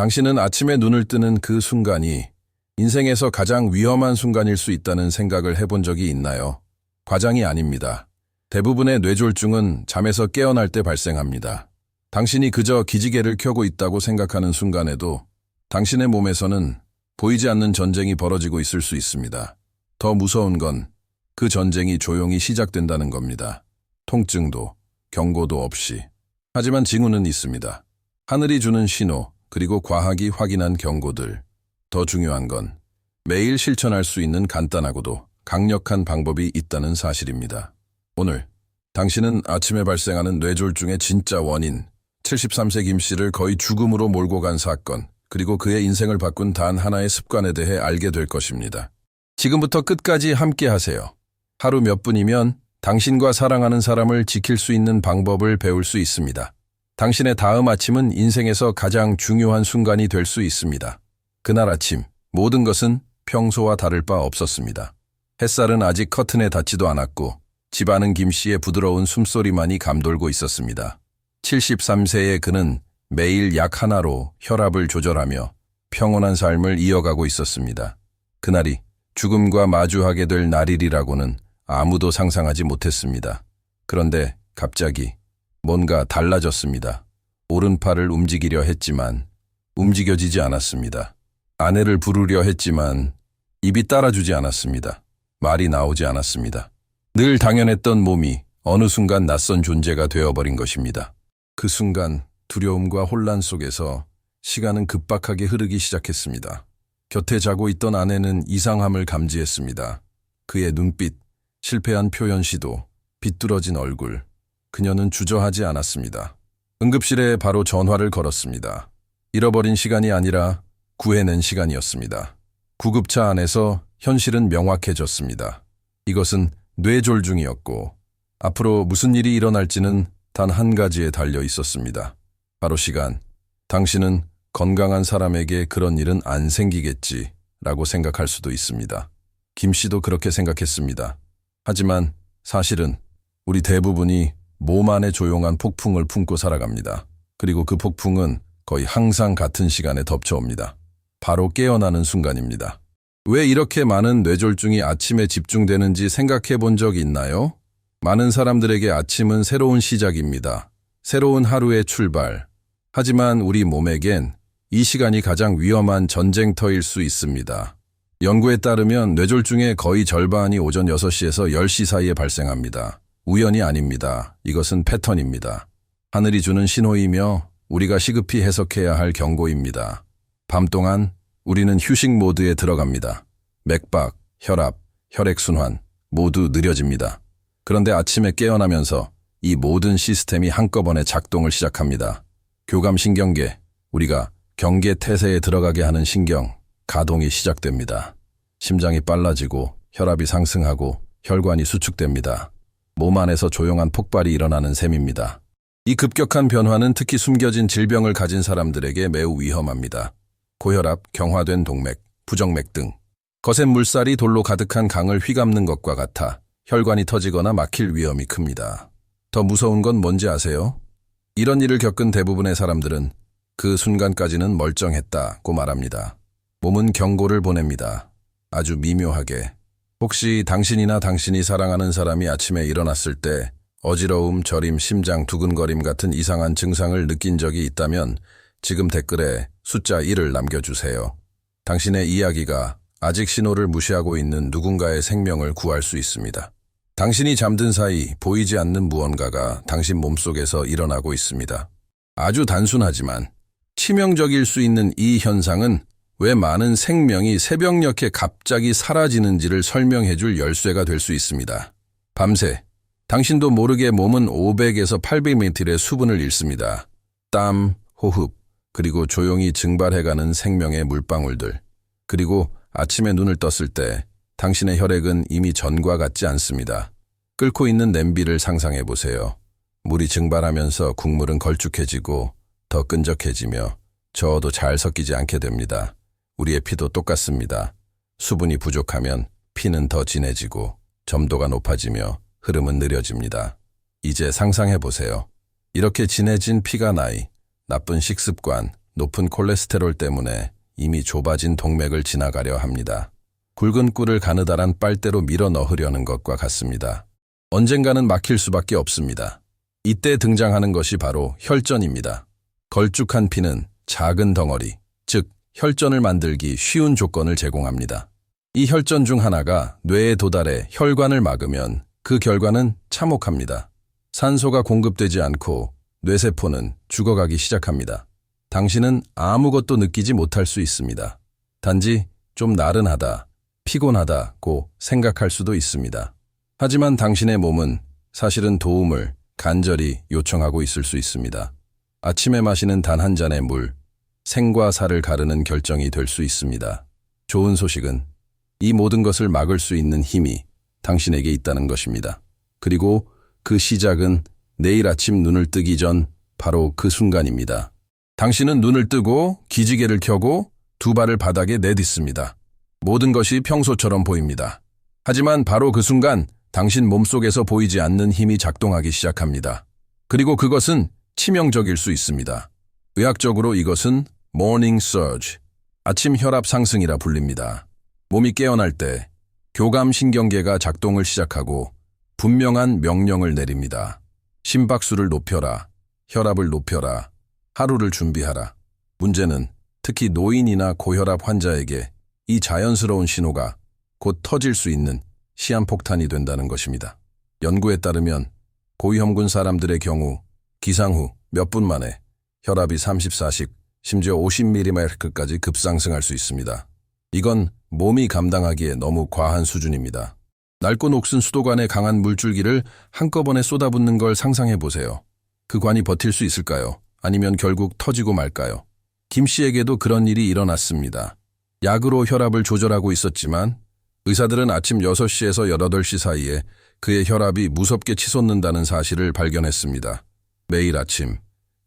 당신은 아침에 눈을 뜨는 그 순간이 인생에서 가장 위험한 순간일 수 있다는 생각을 해본 적이 있나요? 과장이 아닙니다. 대부분의 뇌졸중은 잠에서 깨어날 때 발생합니다. 당신이 그저 기지개를 켜고 있다고 생각하는 순간에도 당신의 몸에서는 보이지 않는 전쟁이 벌어지고 있을 수 있습니다. 더 무서운 건 그 전쟁이 조용히 시작된다는 겁니다. 통증도 경고도 없이. 하지만 징후는 있습니다. 하늘이 주는 신호, 그리고 과학이 확인한 경고들. 더 중요한 건 매일 실천할 수 있는 간단하고도 강력한 방법이 있다는 사실입니다. 오늘 당신은 아침에 발생하는 뇌졸중의 진짜 원인, 73세 김 씨를 거의 죽음으로 몰고 간 사건, 그리고 그의 인생을 바꾼 단 하나의 습관에 대해 알게 될 것입니다. 지금부터 끝까지 함께 하세요. 하루 몇 분이면 당신과 사랑하는 사람을 지킬 수 있는 방법을 배울 수 있습니다. 당신의 다음 아침은 인생에서 가장 중요한 순간이 될 수 있습니다. 그날 아침, 모든 것은 평소와 다를 바 없었습니다. 햇살은 아직 커튼에 닿지도 않았고 집안은 김 씨의 부드러운 숨소리만이 감돌고 있었습니다. 73세의 그는 매일 약 하나로 혈압을 조절하며 평온한 삶을 이어가고 있었습니다. 그날이 죽음과 마주하게 될 날이라고는 아무도 상상하지 못했습니다. 그런데 갑자기 뭔가 달라졌습니다. 오른팔을 움직이려 했지만 움직여지지 않았습니다. 아내를 부르려 했지만 입이 따라주지 않았습니다. 말이 나오지 않았습니다. 늘 당연했던 몸이 어느 순간 낯선 존재가 되어버린 것입니다. 그 순간 두려움과 혼란 속에서 시간은 급박하게 흐르기 시작했습니다. 곁에 자고 있던 아내는 이상함을 감지했습니다. 그의 눈빛, 실패한 표현 시도, 비뚤어진 얼굴. 그녀는 주저하지 않았습니다. 응급실에 바로 전화를 걸었습니다. 잃어버린 시간이 아니라 구해낸 시간이었습니다. 구급차 안에서 현실은 명확해졌습니다. 이것은 뇌졸중이었고 앞으로 무슨 일이 일어날지는 단 한 가지에 달려 있었습니다. 바로 시간. 당신은 건강한 사람에게 그런 일은 안 생기겠지라고 생각할 수도 있습니다. 김 씨도 그렇게 생각했습니다. 하지만 사실은 우리 대부분이 몸 안에 조용한 폭풍을 품고 살아갑니다. 그리고 그 폭풍은 거의 항상 같은 시간에 덮쳐옵니다. 바로 깨어나는 순간입니다. 왜 이렇게 많은 뇌졸중이 아침에 집중되는지 생각해 본 적 있나요? 많은 사람들에게 아침은 새로운 시작입니다. 새로운 하루의 출발. 하지만 우리 몸에겐 이 시간이 가장 위험한 전쟁터일 수 있습니다. 연구에 따르면 뇌졸중의 거의 절반이 오전 6시에서 10시 사이에 발생합니다. 우연이 아닙니다. 이것은 패턴입니다. 하늘이 주는 신호이며 우리가 시급히 해석해야 할 경고입니다. 밤 동안 우리는 휴식 모드에 들어갑니다. 맥박, 혈압, 혈액순환 모두 느려집니다. 그런데 아침에 깨어나면서 이 모든 시스템이 한꺼번에 작동을 시작합니다. 교감신경계, 우리가 경계 태세에 들어가게 하는 신경, 가동이 시작됩니다. 심장이 빨라지고 혈압이 상승하고 혈관이 수축됩니다. 몸 안에서 조용한 폭발이 일어나는 셈입니다. 이 급격한 변화는 특히 숨겨진 질병을 가진 사람들에게 매우 위험합니다. 고혈압, 경화된 동맥, 부정맥 등 거센 물살이 돌로 가득한 강을 휘감는 것과 같아 혈관이 터지거나 막힐 위험이 큽니다. 더 무서운 건 뭔지 아세요? 이런 일을 겪은 대부분의 사람들은 그 순간까지는 멀쩡했다고 말합니다. 몸은 경고를 보냅니다. 아주 미묘하게. 혹시 당신이나 당신이 사랑하는 사람이 아침에 일어났을 때 어지러움, 저림, 심장 두근거림 같은 이상한 증상을 느낀 적이 있다면 지금 댓글에 숫자 1을 남겨주세요. 당신의 이야기가 아직 신호를 무시하고 있는 누군가의 생명을 구할 수 있습니다. 당신이 잠든 사이 보이지 않는 무언가가 당신 몸속에서 일어나고 있습니다. 아주 단순하지만 치명적일 수 있는 이 현상은 왜 많은 생명이 새벽녘에 갑자기 사라지는지를 설명해줄 열쇠가 될 수 있습니다. 밤새 당신도 모르게 몸은 500에서 800ml의 수분을 잃습니다. 땀, 호흡, 그리고 조용히 증발해가는 생명의 물방울들. 그리고 아침에 눈을 떴을 때 당신의 혈액은 이미 전과 같지 않습니다. 끓고 있는 냄비를 상상해 보세요. 물이 증발하면서 국물은 걸쭉해지고 더 끈적해지며 저어도 잘 섞이지 않게 됩니다. 우리의 피도 똑같습니다. 수분이 부족하면 피는 더 진해지고 점도가 높아지며 흐름은 느려집니다. 이제 상상해 보세요. 이렇게 진해진 피가 나이, 나쁜 식습관, 높은 콜레스테롤 때문에 이미 좁아진 동맥을 지나가려 합니다. 굵은 꿀을 가느다란 빨대로 밀어 넣으려는 것과 같습니다. 언젠가는 막힐 수밖에 없습니다. 이때 등장하는 것이 바로 혈전입니다. 걸쭉한 피는 작은 덩어리, 즉 혈전을 만들기 쉬운 조건을 제공합니다. 이 혈전 중 하나가 뇌에 도달해 혈관을 막으면 그 결과는 참혹합니다. 산소가 공급되지 않고 뇌세포는 죽어가기 시작합니다. 당신은 아무것도 느끼지 못할 수 있습니다. 단지 좀 나른하다, 피곤하다고 생각할 수도 있습니다. 하지만 당신의 몸은 사실은 도움을 간절히 요청하고 있을 수 있습니다. 아침에 마시는 단 한 잔의 물, 생과 사를 가르는 결정이 될 수 있습니다. 좋은 소식은 이 모든 것을 막을 수 있는 힘이 당신에게 있다는 것입니다. 그리고 그 시작은 내일 아침 눈을 뜨기 전 바로 그 순간입니다. 당신은 눈을 뜨고 기지개를 켜고 두 발을 바닥에 내딛습니다. 모든 것이 평소처럼 보입니다. 하지만 바로 그 순간 당신 몸속에서 보이지 않는 힘이 작동하기 시작합니다. 그리고 그것은 치명적일 수 있습니다. 의학적으로 이것은 morning surge, 아침 혈압 상승이라 불립니다. 몸이 깨어날 때 교감신경계가 작동을 시작하고 분명한 명령을 내립니다. 심박수를 높여라, 혈압을 높여라, 하루를 준비하라. 문제는 특히 노인이나 고혈압 환자에게 이 자연스러운 신호가 곧 터질 수 있는 시한폭탄이 된다는 것입니다. 연구에 따르면 고위험군 사람들의 경우 기상 후 몇 분 만에 혈압이 34씩, 심지어 50mm까지 급상승할 수 있습니다. 이건 몸이 감당하기에 너무 과한 수준입니다. 낡고 녹슨 수도관에 강한 물줄기를 한꺼번에 쏟아붓는 걸 상상해 보세요. 그 관이 버틸 수 있을까요? 아니면 결국 터지고 말까요? 김 씨에게도 그런 일이 일어났습니다. 약으로 혈압을 조절하고 있었지만 의사들은 아침 6시에서 8시 사이에 그의 혈압이 무섭게 치솟는다는 사실을 발견했습니다. 매일 아침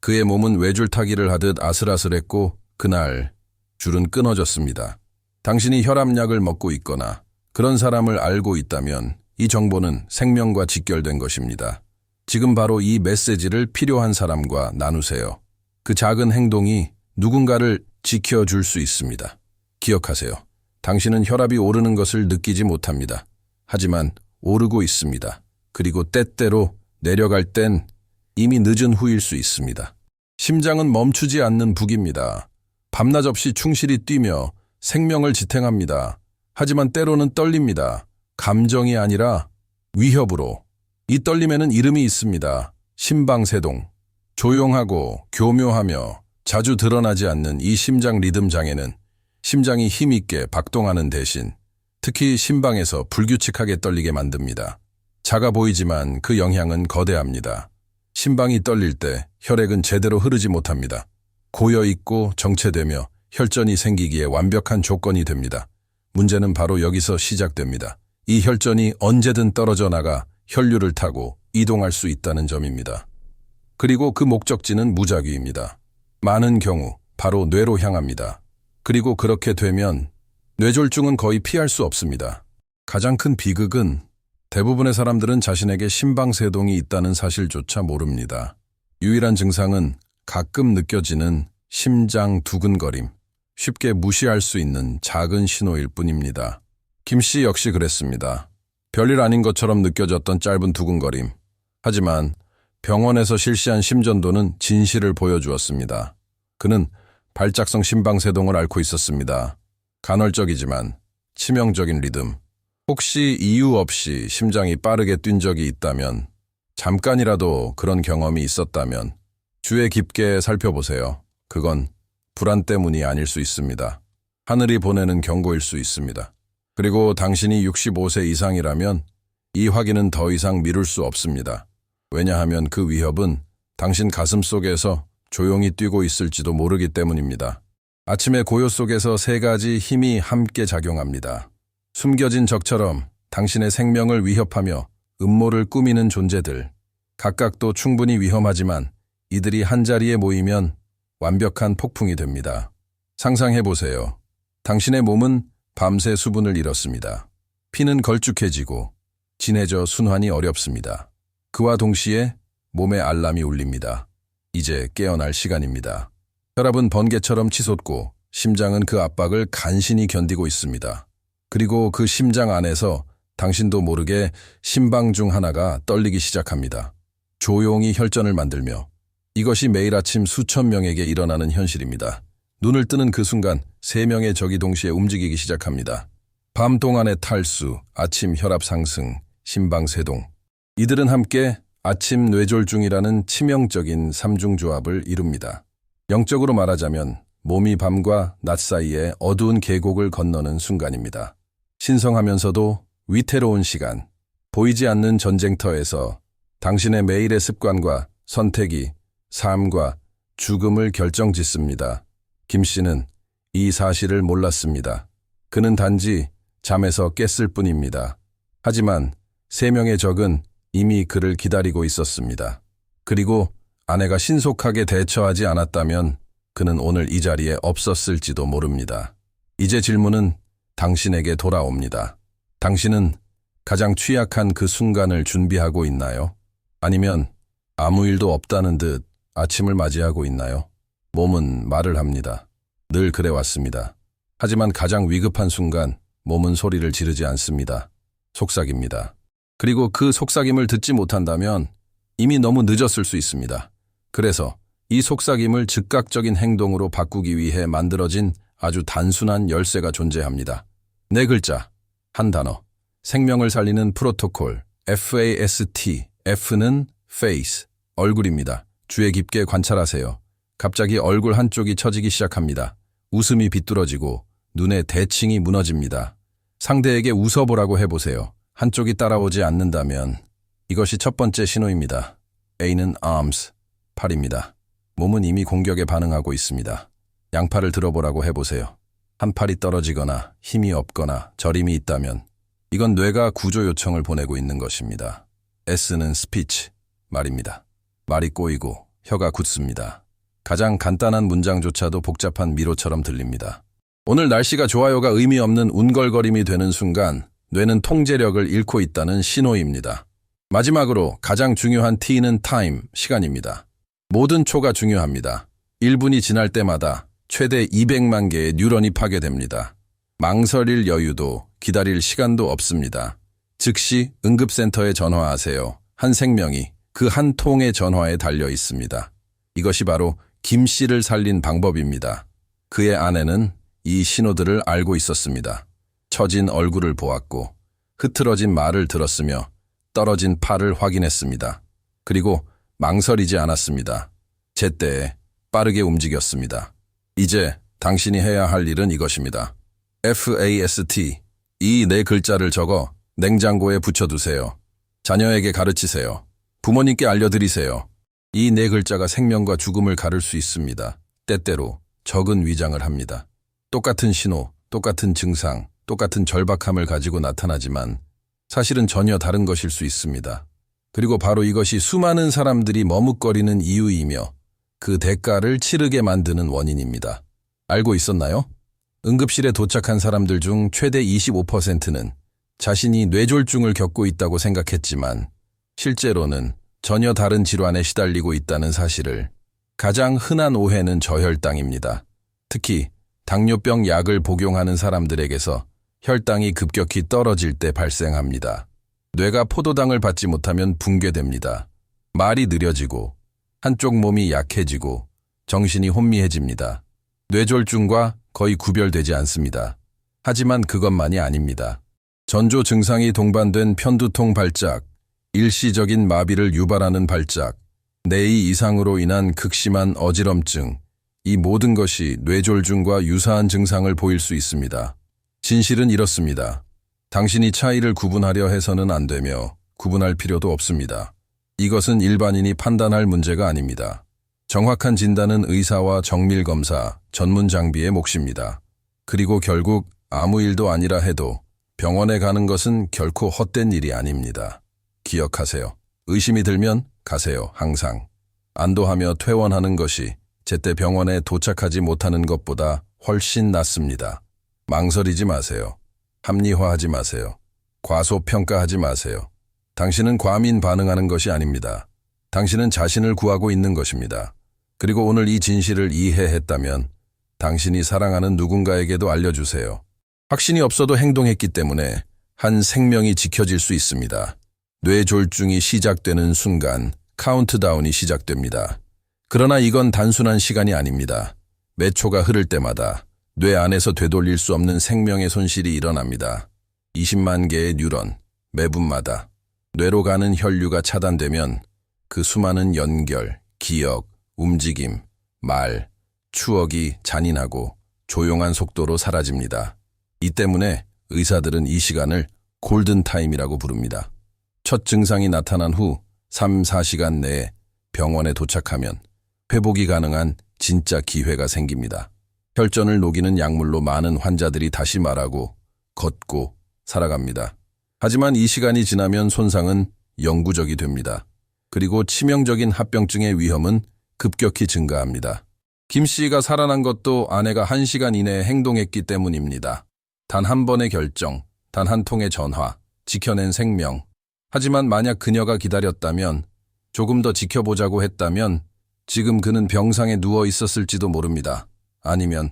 그의 몸은 외줄타기를 하듯 아슬아슬했고 그날 줄은 끊어졌습니다. 당신이 혈압약을 먹고 있거나 그런 사람을 알고 있다면 이 정보는 생명과 직결된 것입니다. 지금 바로 이 메시지를 필요한 사람과 나누세요. 그 작은 행동이 누군가를 지켜줄 수 있습니다. 기억하세요. 당신은 혈압이 오르는 것을 느끼지 못합니다. 하지만 오르고 있습니다. 그리고 때때로 내려갈 땐 이미 늦은 후일 수 있습니다. 심장은 멈추지 않는 북입니다. 밤낮 없이 충실히 뛰며 생명을 지탱합니다. 하지만 때로는 떨립니다. 감정이 아니라 위협으로. 이 떨림에는 이름이 있습니다. 심방세동. 조용하고 교묘하며 자주 드러나지 않는 이 심장 리듬 장애는 심장이 힘있게 박동하는 대신 특히 심방에서 불규칙하게 떨리게 만듭니다. 작아 보이지만 그 영향은 거대합니다. 심방이 떨릴 때 혈액은 제대로 흐르지 못합니다. 고여있고 정체되며 혈전이 생기기에 완벽한 조건이 됩니다. 문제는 바로 여기서 시작됩니다. 이 혈전이 언제든 떨어져 나가 혈류를 타고 이동할 수 있다는 점입니다. 그리고 그 목적지는 무작위입니다. 많은 경우 바로 뇌로 향합니다. 그리고 그렇게 되면 뇌졸중은 거의 피할 수 없습니다. 가장 큰 비극은 대부분의 사람들은 자신에게 심방세동이 있다는 사실조차 모릅니다. 유일한 증상은 가끔 느껴지는 심장 두근거림, 쉽게 무시할 수 있는 작은 신호일 뿐입니다. 김 씨 역시 그랬습니다. 별일 아닌 것처럼 느껴졌던 짧은 두근거림. 하지만 병원에서 실시한 심전도는 진실을 보여주었습니다. 그는 발작성 심방세동을 앓고 있었습니다. 간헐적이지만 치명적인 리듬. 혹시 이유 없이 심장이 빠르게 뛴 적이 있다면, 잠깐이라도 그런 경험이 있었다면 주의 깊게 살펴보세요. 그건 불안 때문이 아닐 수 있습니다. 하늘이 보내는 경고일 수 있습니다. 그리고 당신이 65세 이상이라면 이 확인은 더 이상 미룰 수 없습니다. 왜냐하면 그 위협은 당신 가슴 속에서 조용히 뛰고 있을지도 모르기 때문입니다. 아침의 고요 속에서 세 가지 힘이 함께 작용합니다. 숨겨진 적처럼 당신의 생명을 위협하며 음모를 꾸미는 존재들. 각각도 충분히 위험하지만 이들이 한자리에 모이면 완벽한 폭풍이 됩니다. 상상해보세요. 당신의 몸은 밤새 수분을 잃었습니다. 피는 걸쭉해지고 진해져 순환이 어렵습니다. 그와 동시에 몸의 알람이 울립니다. 이제 깨어날 시간입니다. 혈압은 번개처럼 치솟고 심장은 그 압박을 간신히 견디고 있습니다. 그리고 그 심장 안에서 당신도 모르게 심방 중 하나가 떨리기 시작합니다. 조용히 혈전을 만들며. 이것이 매일 아침 수천 명에게 일어나는 현실입니다. 눈을 뜨는 그 순간 3명의 적이 동시에 움직이기 시작합니다. 밤 동안의 탈수, 아침 혈압 상승, 심방 세동. 이들은 함께 아침 뇌졸중이라는 치명적인 삼중조합을 이룹니다. 영적으로 말하자면 몸이 밤과 낮 사이에 어두운 계곡을 건너는 순간입니다. 신성하면서도 위태로운 시간, 보이지 않는 전쟁터에서 당신의 매일의 습관과 선택이 삶과 죽음을 결정짓습니다. 김 씨는 이 사실을 몰랐습니다. 그는 단지 잠에서 깼을 뿐입니다. 하지만 3명의 적은 이미 그를 기다리고 있었습니다. 그리고 아내가 신속하게 대처하지 않았다면 그는 오늘 이 자리에 없었을지도 모릅니다. 이제 질문은 당신에게 돌아옵니다. 당신은 가장 취약한 그 순간을 준비하고 있나요? 아니면 아무 일도 없다는 듯 아침을 맞이하고 있나요? 몸은 말을 합니다. 늘 그래왔습니다. 하지만 가장 위급한 순간 몸은 소리를 지르지 않습니다. 속삭입니다. 그리고 그 속삭임을 듣지 못한다면 이미 너무 늦었을 수 있습니다. 그래서 이 속삭임을 즉각적인 행동으로 바꾸기 위해 만들어진 아주 단순한 열쇠가 존재합니다. 4글자, 한 단어, 생명을 살리는 프로토콜, FAST, F는 face, 얼굴입니다. 주의 깊게 관찰하세요. 갑자기 얼굴 한쪽이 처지기 시작합니다. 웃음이 비뚤어지고 눈에 대칭이 무너집니다. 상대에게 웃어보라고 해보세요. 한쪽이 따라오지 않는다면 이것이 첫 번째 신호입니다. A는 arms, 팔입니다. 몸은 이미 공격에 반응하고 있습니다. 양팔을 들어보라고 해보세요. 한 팔이 떨어지거나 힘이 없거나 저림이 있다면 이건 뇌가 구조 요청을 보내고 있는 것입니다. S는 speech, 말입니다. 말이 꼬이고 혀가 굳습니다. 가장 간단한 문장조차도 복잡한 미로처럼 들립니다. 오늘 날씨가 좋아요가 의미 없는 운걸거림이 되는 순간 뇌는 통제력을 잃고 있다는 신호입니다. 마지막으로 가장 중요한 T는 time, 시간입니다. 모든 초가 중요합니다. 1분이 지날 때마다 최대 200만 개의 뉴런이 파괴됩니다. 망설일 여유도 기다릴 시간도 없습니다. 즉시 응급센터에 전화하세요. 한 생명이 그 한 통의 전화에 달려 있습니다. 이것이 바로 김 씨를 살린 방법입니다. 그의 아내는 이 신호들을 알고 있었습니다. 처진 얼굴을 보았고 흐트러진 말을 들었으며 떨어진 팔을 확인했습니다. 그리고 망설이지 않았습니다. 제때에 빠르게 움직였습니다. 이제 당신이 해야 할 일은 이것입니다. FAST, 이 4글자를 적어 냉장고에 붙여두세요. 자녀에게 가르치세요. 부모님께 알려드리세요. 이 4글자가 생명과 죽음을 가를 수 있습니다. 때때로 적은 위장을 합니다. 똑같은 신호, 똑같은 증상, 똑같은 절박함을 가지고 나타나지만 사실은 전혀 다른 것일 수 있습니다. 그리고 바로 이것이 수많은 사람들이 머뭇거리는 이유이며 그 대가를 치르게 만드는 원인입니다. 알고 있었나요? 응급실에 도착한 사람들 중 최대 25%는 자신이 뇌졸중을 겪고 있다고 생각했지만 실제로는 전혀 다른 질환에 시달리고 있다는 사실을. 가장 흔한 오해는 저혈당입니다. 특히 당뇨병 약을 복용하는 사람들에게서 혈당이 급격히 떨어질 때 발생합니다. 뇌가 포도당을 받지 못하면 붕괴됩니다. 말이 느려지고 한쪽 몸이 약해지고 정신이 혼미해집니다. 뇌졸중과 거의 구별되지 않습니다. 하지만 그것만이 아닙니다. 전조 증상이 동반된 편두통 발작, 일시적인 마비를 유발하는 발작, 뇌의 이상으로 인한 극심한 어지럼증, 이 모든 것이 뇌졸중과 유사한 증상을 보일 수 있습니다. 진실은 이렇습니다. 당신이 차이를 구분하려 해서는 안 되며 구분할 필요도 없습니다. 이것은 일반인이 판단할 문제가 아닙니다. 정확한 진단은 의사와 정밀검사, 전문 장비의 몫입니다. 그리고 결국 아무 일도 아니라 해도 병원에 가는 것은 결코 헛된 일이 아닙니다. 기억하세요. 의심이 들면 가세요, 항상. 안도하며 퇴원하는 것이 제때 병원에 도착하지 못하는 것보다 훨씬 낫습니다. 망설이지 마세요. 합리화하지 마세요. 과소평가하지 마세요. 당신은 과민 반응하는 것이 아닙니다. 당신은 자신을 구하고 있는 것입니다. 그리고 오늘 이 진실을 이해했다면 당신이 사랑하는 누군가에게도 알려주세요. 확신이 없어도 행동했기 때문에 한 생명이 지켜질 수 있습니다. 뇌졸중이 시작되는 순간 카운트다운이 시작됩니다. 그러나 이건 단순한 시간이 아닙니다. 몇 초가 흐를 때마다 뇌 안에서 되돌릴 수 없는 생명의 손실이 일어납니다. 20만 개의 뉴런, 매분마다 뇌로 가는 혈류가 차단되면 그 수많은 연결, 기억, 움직임, 말, 추억이 잔인하고 조용한 속도로 사라집니다. 이 때문에 의사들은 이 시간을 골든타임이라고 부릅니다. 첫 증상이 나타난 후 3, 4시간 내에 병원에 도착하면 회복이 가능한 진짜 기회가 생깁니다. 혈전을 녹이는 약물로 많은 환자들이 다시 말하고 걷고 살아갑니다. 하지만 이 시간이 지나면 손상은 영구적이 됩니다. 그리고 치명적인 합병증의 위험은 급격히 증가합니다. 김 씨가 살아난 것도 아내가 1시간 이내에 행동했기 때문입니다. 단 한 번의 결정, 단 한 통의 전화, 지켜낸 생명. 하지만 만약 그녀가 기다렸다면, 조금 더 지켜보자고 했다면 지금 그는 병상에 누워 있었을지도 모릅니다. 아니면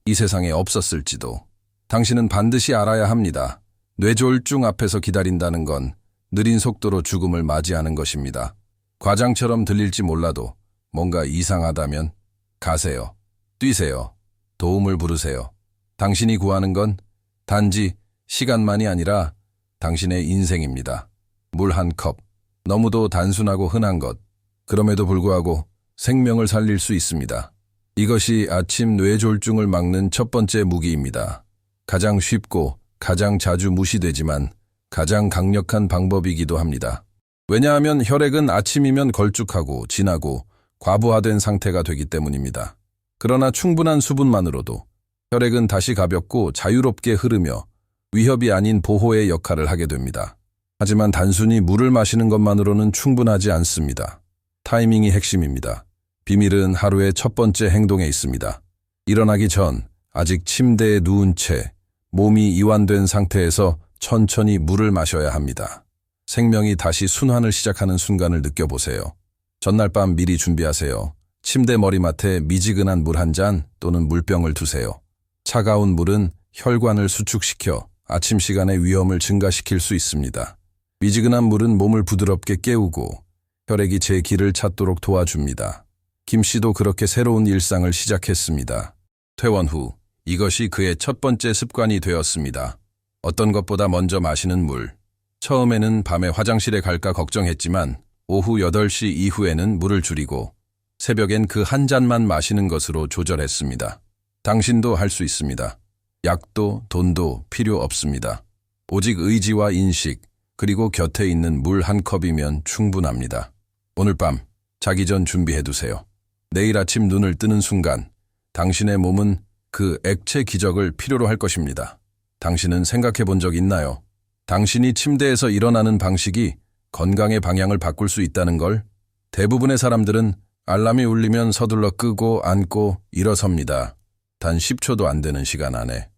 이 세상에 없었을지도. 당신은 반드시 알아야 합니다. 뇌졸중 앞에서 기다린다는 건 느린 속도로 죽음을 맞이하는 것입니다. 과장처럼 들릴지 몰라도 뭔가 이상하다면 가세요. 뛰세요. 도움을 부르세요. 당신이 구하는 건 단지 시간만이 아니라 당신의 인생입니다. 물 한 컵. 너무도 단순하고 흔한 것. 그럼에도 불구하고 생명을 살릴 수 있습니다. 이것이 아침 뇌졸중을 막는 첫 번째 무기입니다. 가장 쉽고 가장 자주 무시되지만 가장 강력한 방법이기도 합니다. 왜냐하면 혈액은 아침이면 걸쭉하고 진하고 과부하된 상태가 되기 때문입니다. 그러나 충분한 수분만으로도 혈액은 다시 가볍고 자유롭게 흐르며 위협이 아닌 보호의 역할을 하게 됩니다. 하지만 단순히 물을 마시는 것만으로는 충분하지 않습니다. 타이밍이 핵심입니다. 비밀은 하루의 첫 번째 행동에 있습니다. 일어나기 전 아직 침대에 누운 채 몸이 이완된 상태에서 천천히 물을 마셔야 합니다. 생명이 다시 순환을 시작하는 순간을 느껴보세요. 전날 밤 미리 준비하세요. 침대 머리맡에 미지근한 물 한 잔 또는 물병을 두세요. 차가운 물은 혈관을 수축시켜 아침 시간의 위험을 증가시킬 수 있습니다. 미지근한 물은 몸을 부드럽게 깨우고 혈액이 제 길을 찾도록 도와줍니다. 김 씨도 그렇게 새로운 일상을 시작했습니다. 퇴원 후 이것이 그의 첫 번째 습관이 되었습니다. 어떤 것보다 먼저 마시는 물. 처음에는 밤에 화장실에 갈까 걱정했지만 오후 8시 이후에는 물을 줄이고 새벽엔 그 한 잔만 마시는 것으로 조절했습니다. 당신도 할 수 있습니다. 약도 돈도 필요 없습니다. 오직 의지와 인식, 그리고 곁에 있는 물 한 컵이면 충분합니다. 오늘 밤 자기 전 준비해두세요. 내일 아침 눈을 뜨는 순간 당신의 몸은 그 액체 기적을 필요로 할 것입니다. 당신은 생각해 본 적 있나요? 당신이 침대에서 일어나는 방식이 건강의 방향을 바꿀 수 있다는 걸? 대부분의 사람들은 알람이 울리면 서둘러 끄고 앉고 일어섭니다. 단 10초도 안 되는 시간 안에.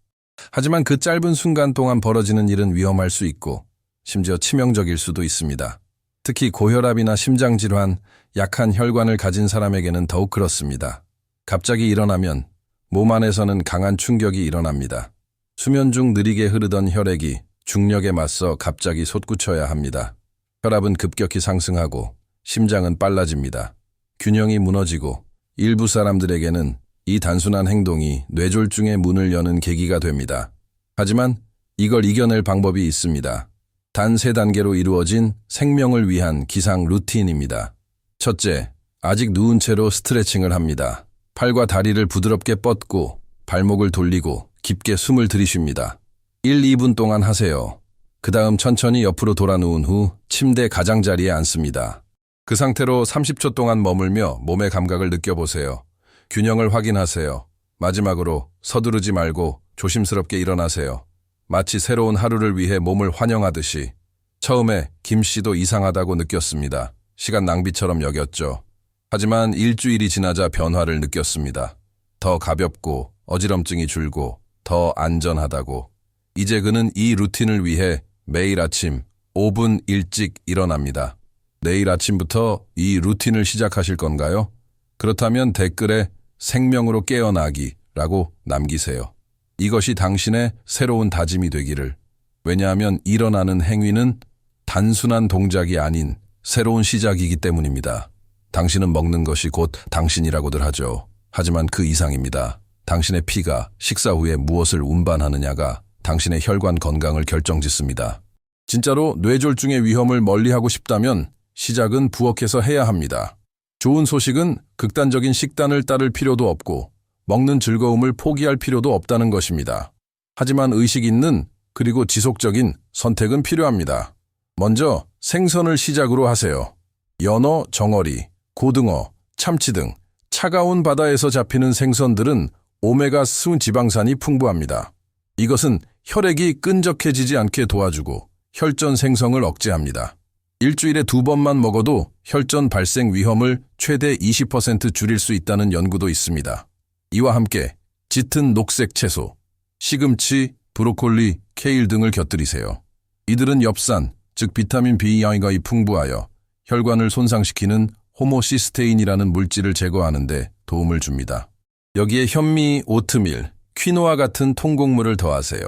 하지만 그 짧은 순간 동안 벌어지는 일은 위험할 수 있고 심지어 치명적일 수도 있습니다. 특히 고혈압이나 심장질환, 약한 혈관을 가진 사람에게는 더욱 그렇습니다. 갑자기 일어나면 몸 안에서는 강한 충격이 일어납니다. 수면 중 느리게 흐르던 혈액이 중력에 맞서 갑자기 솟구쳐야 합니다. 혈압은 급격히 상승하고 심장은 빨라집니다. 균형이 무너지고 일부 사람들에게는 이 단순한 행동이 뇌졸중의 문을 여는 계기가 됩니다. 하지만 이걸 이겨낼 방법이 있습니다. 단 3단계로 이루어진 생명을 위한 기상 루틴입니다. 첫째, 아직 누운 채로 스트레칭을 합니다. 팔과 다리를 부드럽게 뻗고 발목을 돌리고 깊게 숨을 들이쉽니다. 1, 2분 동안 하세요. 그 다음 천천히 옆으로 돌아 누운 후 침대 가장자리에 앉습니다. 그 상태로 30초 동안 머물며 몸의 감각을 느껴보세요. 균형을 확인하세요. 마지막으로 서두르지 말고 조심스럽게 일어나세요. 마치 새로운 하루를 위해 몸을 환영하듯이. 처음에 김 씨도 이상하다고 느꼈습니다. 시간 낭비처럼 여겼죠. 하지만 일주일이 지나자 변화를 느꼈습니다. 더 가볍고 어지럼증이 줄고 더 안전하다고. 이제 그는 이 루틴을 위해 매일 아침 5분 일찍 일어납니다. 내일 아침부터 이 루틴을 시작하실 건가요? 그렇다면 댓글에 생명으로 깨어나기라고 남기세요. 이것이 당신의 새로운 다짐이 되기를. 왜냐하면 일어나는 행위는 단순한 동작이 아닌 새로운 시작이기 때문입니다. 당신은 먹는 것이 곧 당신이라고들 하죠. 하지만 그 이상입니다. 당신의 피가 식사 후에 무엇을 운반하느냐가 당신의 혈관 건강을 결정짓습니다. 진짜로 뇌졸중의 위험을 멀리하고 싶다면 시작은 부엌에서 해야 합니다. 좋은 소식은 극단적인 식단을 따를 필요도 없고 먹는 즐거움을 포기할 필요도 없다는 것입니다. 하지만 의식 있는 그리고 지속적인 선택은 필요합니다. 먼저 생선을 시작으로 하세요. 연어, 정어리, 고등어, 참치 등 차가운 바다에서 잡히는 생선들은 오메가3 지방산이 풍부합니다. 이것은 혈액이 끈적해지지 않게 도와주고 혈전 생성을 억제합니다. 일주일에 2번만 먹어도 혈전 발생 위험을 최대 20% 줄일 수 있다는 연구도 있습니다. 이와 함께 짙은 녹색 채소, 시금치, 브로콜리, 케일 등을 곁들이세요. 이들은 엽산, 즉 비타민 B가 풍부하여 혈관을 손상시키는 호모시스테인이라는 물질을 제거하는 데 도움을 줍니다. 여기에 현미, 오트밀, 퀴노아 같은 통곡물을 더하세요.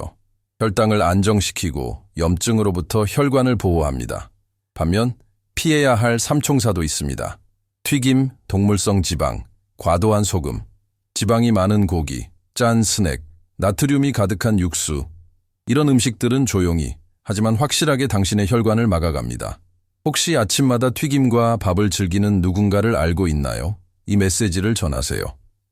혈당을 안정시키고 염증으로부터 혈관을 보호합니다. 반면 피해야 할 삼총사도 있습니다. 튀김, 동물성 지방, 과도한 소금, 지방이 많은 고기, 짠 스낵, 나트륨이 가득한 육수. 이런 음식들은 조용히 하지만 확실하게 당신의 혈관을 막아갑니다. 혹시 아침마다 튀김과 밥을 즐기는 누군가를 알고 있나요? 이 메시지를 전하세요.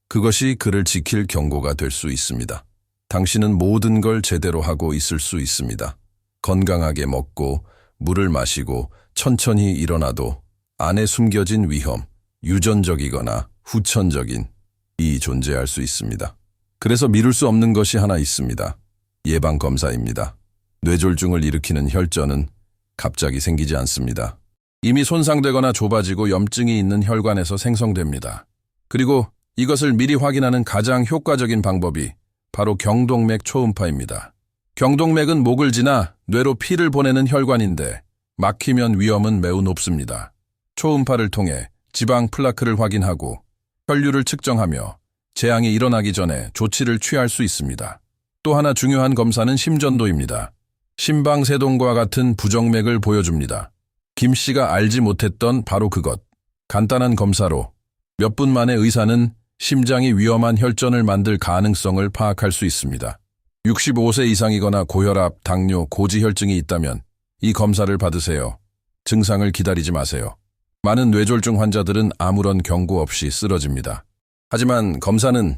그것이 그를 지킬 경고가 될 수 있습니다. 당신은 모든 걸 제대로 하고 있을 수 있습니다. 건강하게 먹고 물을 마시고 천천히 일어나도 안에 숨겨진 위험, 유전적이거나 후천적인 이 존재할 수 있습니다. 그래서 미룰 수 없는 것이 하나 있습니다. 예방검사입니다. 뇌졸중을 일으키는 혈전은 갑자기 생기지 않습니다. 이미 손상되거나 좁아지고 염증이 있는 혈관에서 생성됩니다. 그리고 이것을 미리 확인하는 가장 효과적인 방법이 바로 경동맥 초음파입니다. 경동맥은 목을 지나 뇌로 피를 보내는 혈관인데 막히면 위험은 매우 높습니다. 초음파를 통해 지방 플라크를 확인하고 혈류를 측정하며 재앙이 일어나기 전에 조치를 취할 수 있습니다. 또 하나 중요한 검사는 심전도입니다. 심방세동과 같은 부정맥을 보여줍니다. 김 씨가 알지 못했던 바로 그것. 간단한 검사로 몇 분 만에 의사는 심장이 위험한 혈전을 만들 가능성을 파악할 수 있습니다. 65세 이상이거나 고혈압, 당뇨, 고지혈증이 있다면 이 검사를 받으세요. 증상을 기다리지 마세요. 많은 뇌졸중 환자들은 아무런 경고 없이 쓰러집니다. 하지만 검사는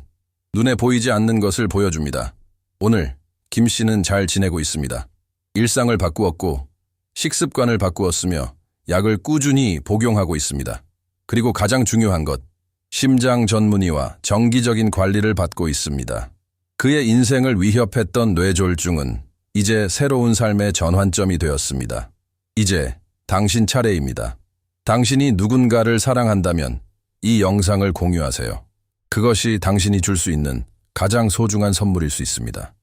눈에 보이지 않는 것을 보여줍니다. 오늘 김 씨는 잘 지내고 있습니다. 일상을 바꾸었고 식습관을 바꾸었으며 약을 꾸준히 복용하고 있습니다. 그리고 가장 중요한 것, 심장 전문의와 정기적인 관리를 받고 있습니다. 그의 인생을 위협했던 뇌졸중은 이제 새로운 삶의 전환점이 되었습니다. 이제 당신 차례입니다. 당신이 누군가를 사랑한다면 이 영상을 공유하세요. 그것이 당신이 줄 수 있는 가장 소중한 선물일 수 있습니다.